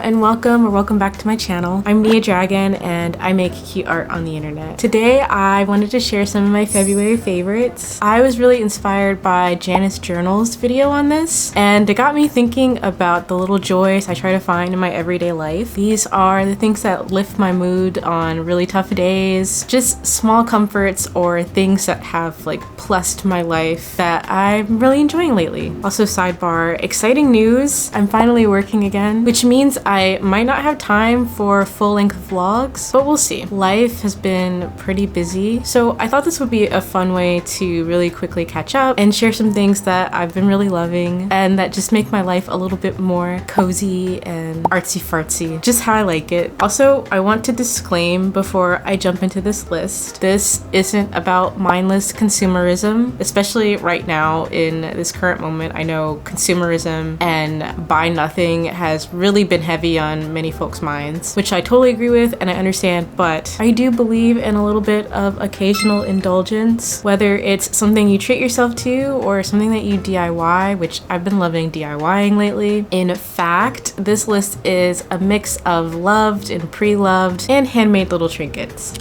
and welcome back to my channel. I'm Nia Dragon and I make cute art on the internet. Today I wanted to share some of my February favorites. I was really inspired by Janice Journal's video on this, and it got me thinking about the little joys I try to find in my everyday life. These are the things that lift my mood on really tough days, just small comforts or things that have like plussed my life that I'm really enjoying lately. Also, sidebar, exciting news, I'm finally working again, which means I might not have time for full-length vlogs, but we'll see. Life has been pretty busy, so I thought this would be a fun way to really quickly catch up and share some things that I've been really loving and that just make my life a little bit more cozy and artsy-fartsy, just how I like it. Also, I want to disclaim before I jump into this list, this isn't about mindless consumerism, especially right now in this current moment. I know consumerism and buy nothing has really been heavy on many folks' minds, which I totally agree with and I understand, but I do believe in a little bit of occasional indulgence, whether it's something you treat yourself to or something that you DIY, which I've been loving DIYing lately. In fact, this list is a mix of loved and pre-loved and handmade little trinkets.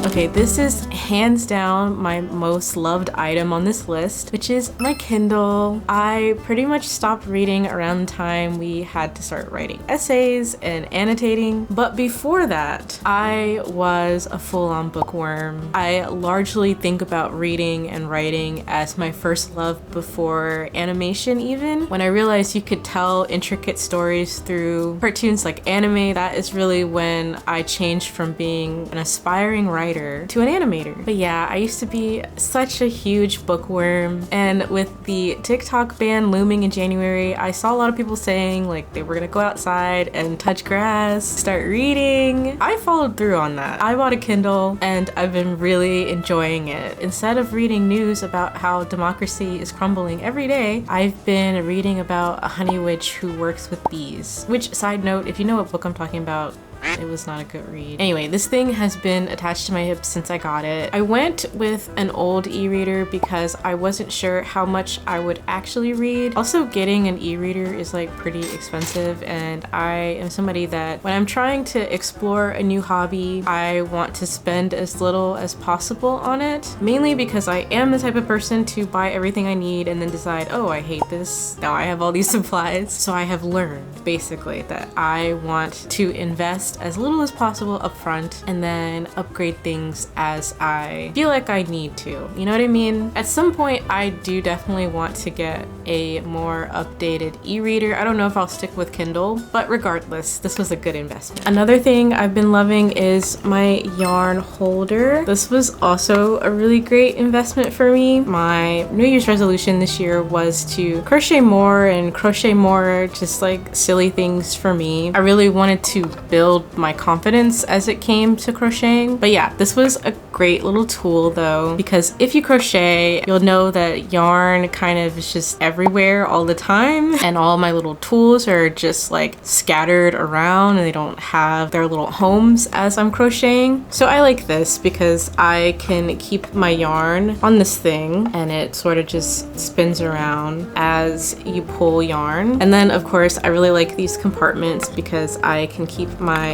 Okay, this is hands down my most loved item on this list, which is my Kindle. I pretty much stopped reading around the time we had to start writing essays and annotating, but before that, I was a full-on bookworm. I largely think about reading and writing as my first love before animation even. When I realized you could tell intricate stories through cartoons like anime, that is really when I changed from being an aspiring writer to an animator. But yeah, I used to be such a huge bookworm, and with the TikTok ban looming in January, I saw a lot of people saying like they were gonna go outside and touch grass, start reading. I followed through on that. I bought a Kindle and I've been really enjoying it. Instead of reading news about how democracy is crumbling every day, I've been reading about a honey witch who works with bees. Which, side note, if you know what book I'm talking about, it was not a good read. Anyway, this thing has been attached to my hip since I got it. I went with an old e-reader because I wasn't sure how much I would actually read. Also, getting an e-reader is like pretty expensive, and I am somebody that when I'm trying to explore a new hobby, I want to spend as little as possible on it, mainly because I am the type of person to buy everything I need and then decide, oh, I hate this. Now I have all these supplies. So I have learned basically that I want to invest as little as possible up front and then upgrade things as I feel like I need to. You know what I mean? At some point, I do definitely want to get a more updated e-reader. I don't know if I'll stick with Kindle, but regardless, this was a good investment. Another thing I've been loving is my yarn holder. This was also a really great investment for me. My New Year's resolution this year was to crochet more and crochet more, just like silly things for me. I really wanted to build my confidence as it came to crocheting. But yeah, this was a great little tool though, because if you crochet, you'll know that yarn kind of is just everywhere all the time, and all my little tools are just like scattered around and they don't have their little homes as I'm crocheting. So I like this because I can keep my yarn on this thing and it sort of just spins around as you pull yarn. And then of course I really like these compartments because I can keep my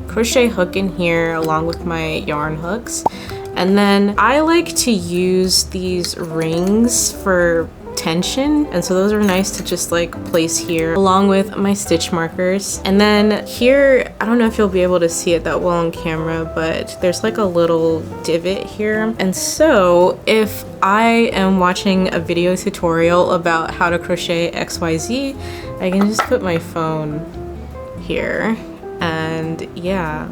crochet hook in here along with my yarn hooks. And then I like to use these rings for tension, and so those are nice to just like place here along with my stitch markers. And then here, I don't know if you'll be able to see it that well on camera, but there's like a little divot here, and so if I am watching a video tutorial about how to crochet XYZ, I can just put my phone here, and yeah,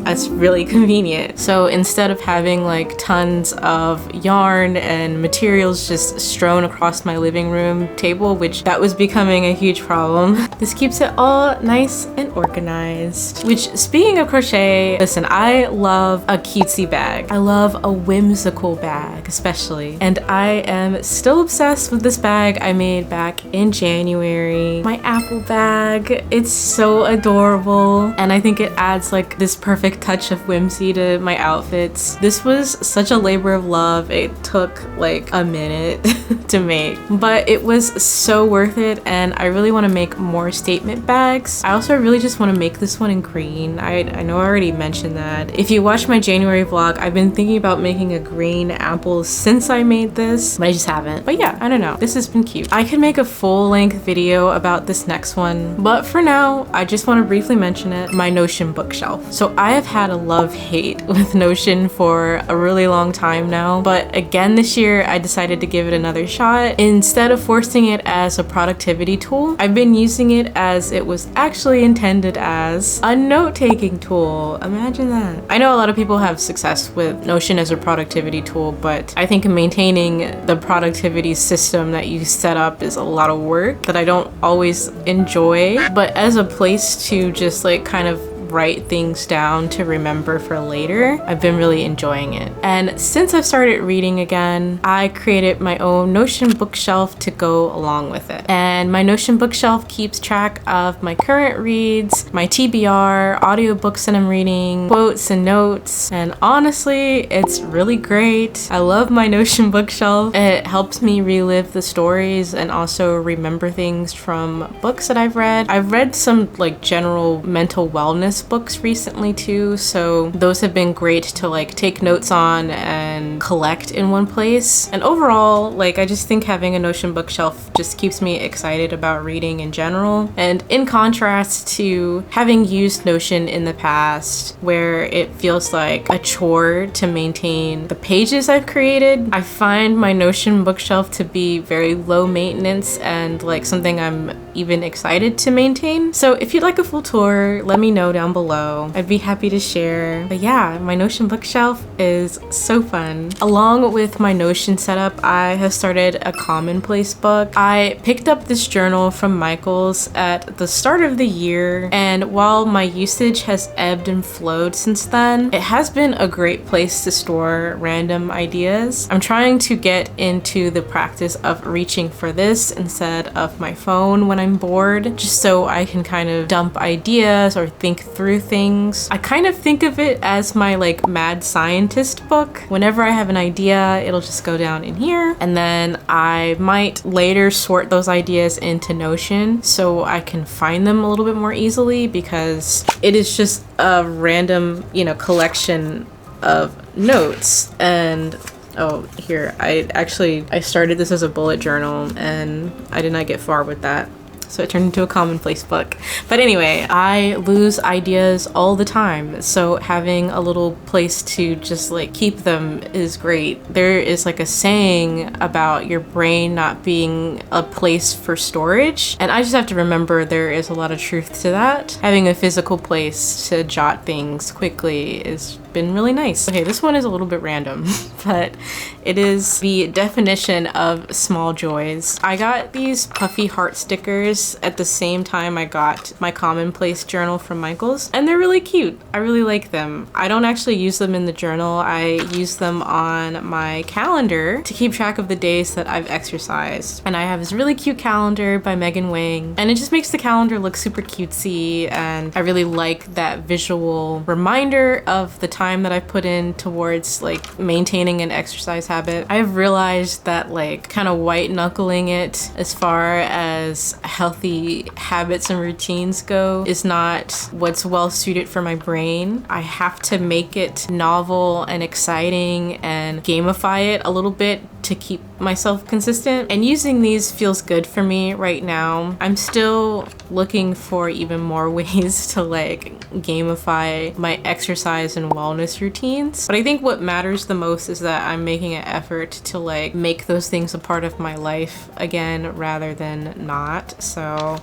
that's really convenient. So instead of having like tons of yarn and materials just strewn across my living room table, which that was becoming a huge problem, this keeps it all nice and organized. Which, speaking of crochet, listen, I love a cutesy bag. I love a whimsical bag especially, and I am still obsessed with this bag I made back in January. My apple bag, it's so adorable, and I think it adds like this perfect quick touch of whimsy to my outfits. This was such a labor of love. It took like a minute to make, but it was so worth it, and I really want to make more statement bags. I also really just want to make this one in green. I know I already mentioned that. If you watch my January vlog, I've been thinking about making a green apple since I made this, but I just haven't. But yeah, I don't know. This has been cute. I could make a full-length video about this next one, but for now, I just want to briefly mention it, my Notion bookshelf. So I have had a love-hate with Notion for a really long time now, but again this year, I decided to give it another shot. Instead of forcing it as a productivity tool, I've been using it as it was actually intended as a note-taking tool. Imagine that. I know a lot of people have success with Notion as a productivity tool, but I think maintaining the productivity system that you set up is a lot of work that I don't always enjoy. But as a place to just like kind of write things down to remember for later, I've been really enjoying it. And since I've started reading again, I created my own Notion bookshelf to go along with it. And my Notion bookshelf keeps track of my current reads, my TBR, audiobooks that I'm reading, quotes and notes, and honestly, it's really great. I love my Notion bookshelf. It helps me relive the stories and also remember things from books that I've read. I've read some like general mental wellness books recently too, so those have been great to like take notes on and collect in one place. And overall, like I just think having a Notion bookshelf just keeps me excited about reading in general. And in contrast to having used Notion in the past where it feels like a chore to maintain the pages I've created, I find my Notion bookshelf to be very low maintenance and like something I'm even excited to maintain. So if you'd like a full tour, let me know down below. I'd be happy to share. But yeah, my Notion bookshelf is so fun. Along with my Notion setup, I have started a commonplace book. I picked up this journal from Michael's at the start of the year, and while my usage has ebbed and flowed since then, it has been a great place to store random ideas. I'm trying to get into the practice of reaching for this instead of my phone when I'm bored, just so I can kind of dump ideas or think through things. I kind of think of it as my like mad scientist book. Whenever I have an idea, it'll just go down in here, and then I might later sort those ideas into Notion so I can find them a little bit more easily, because it is just a random, you know, collection of notes. And oh, here, I started this as a bullet journal and I did not get far with that, so it turned into a commonplace book. But anyway, I lose ideas all the time, so having a little place to just like keep them is great. There is like a saying about your brain not being a place for storage, and I just have to remember there is a lot of truth to that. Having a physical place to jot things quickly is been really nice. Okay, this one is a little bit random, but it is the definition of small joys. I got these puffy heart stickers at the same time I got my commonplace journal from Michael's, and they're really cute. I really like them. I don't actually use them in the journal. I use them on my calendar to keep track of the days that I've exercised. And I have this really cute calendar by Megan Wang, and it just makes the calendar look super cutesy, and I really like that visual reminder of the time that I put in towards like maintaining an exercise habit. I've realized that like kind of white knuckling it as far as healthy habits and routines go is not what's well suited for my brain. I have to make it novel and exciting and gamify it a little bit to keep myself consistent, and using these feels good for me right now. I'm still looking for even more ways to like gamify my exercise and wellness routines, but I think what matters the most is that I'm making an effort to like make those things a part of my life again rather than not. So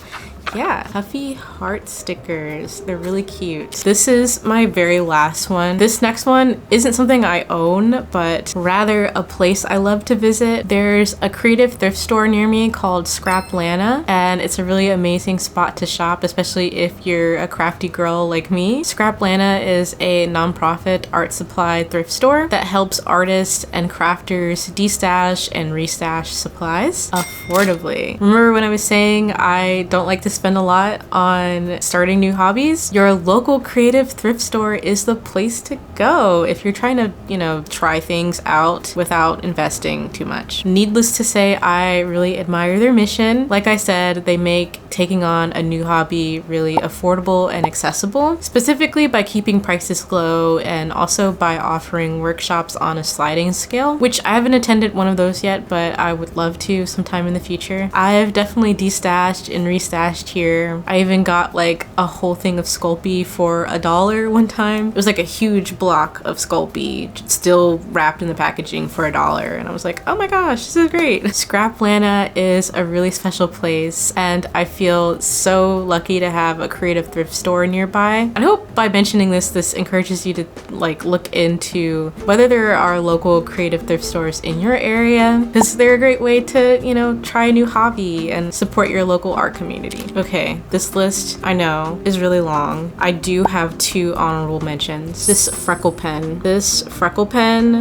yeah, puffy heart stickers. They're really cute. This is my very last one. This next one isn't something I own, but rather a place I love to visit. There's a creative thrift store near me called Scraplana, and it's a really amazing spot to shop, especially if you're a crafty girl like me. Scraplana is a nonprofit art supply thrift store that helps artists and crafters destash and restash supplies affordably. Remember when I was saying I don't like to spend a lot on starting new hobbies, your local creative thrift store is the place to go if you're trying to, you know, try things out without investing too much. Needless to say, I really admire their mission. Like I said, they make taking on a new hobby really affordable and accessible, specifically by keeping prices low and also by offering workshops on a sliding scale, which I haven't attended one of those yet, but I would love to sometime in the future. I've definitely destashed and restashed here. I even got like a whole thing of Sculpey for $1 one time. It was like a huge block of Sculpey still wrapped in the packaging for $1, and I was like, oh my gosh, this is great. Scraplanta is a really special place, and I feel so lucky to have a creative thrift store nearby. I hope by mentioning this encourages you to like look into whether there are local creative thrift stores in your area, because they're a great way to, you know, try a new hobby and support your local art community. Okay, this list, I know, is really long. I do have 2 honorable mentions. This freckle pen.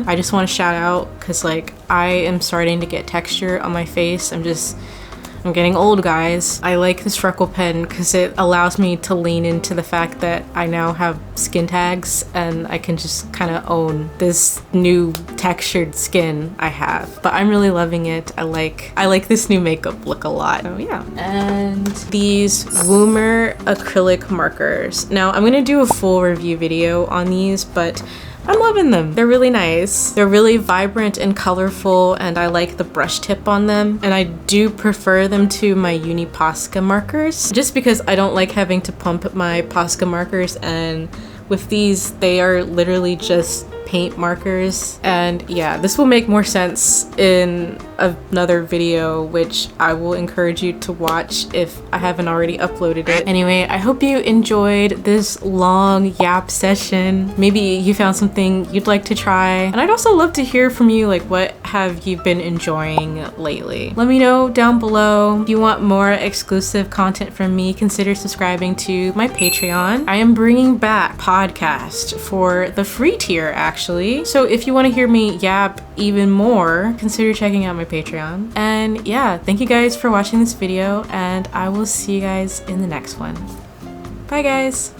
I just want to shout out because like I am starting to get texture on my face. I'm getting old, guys. I like this freckle pen because it allows me to lean into the fact that I now have skin tags and I can just kind of own this new textured skin I have. But I'm really loving it. I like this new makeup look a lot. Oh yeah. And these Woomer acrylic markers. Now I'm gonna do a full review video on these, but I'm loving them. They're really nice. They're really vibrant and colorful, and I like the brush tip on them. And I do prefer them to my Uni Posca markers, just because I don't like having to pump my Posca markers, and with these, they are literally just paint markers. And yeah, this will make more sense in another video, which I will encourage you to watch if I haven't already uploaded it. Anyway, I hope you enjoyed this long yap session. Maybe you found something you'd like to try, and I'd also love to hear from you, like what have you been enjoying lately? Let me know down below. If you want more exclusive content from me, consider subscribing to my Patreon. I am bringing back podcast for the free tier actually, so if you want to hear me yap even more, consider checking out my Patreon. And yeah, thank you guys for watching this video, and I will see you guys in the next one. Bye guys.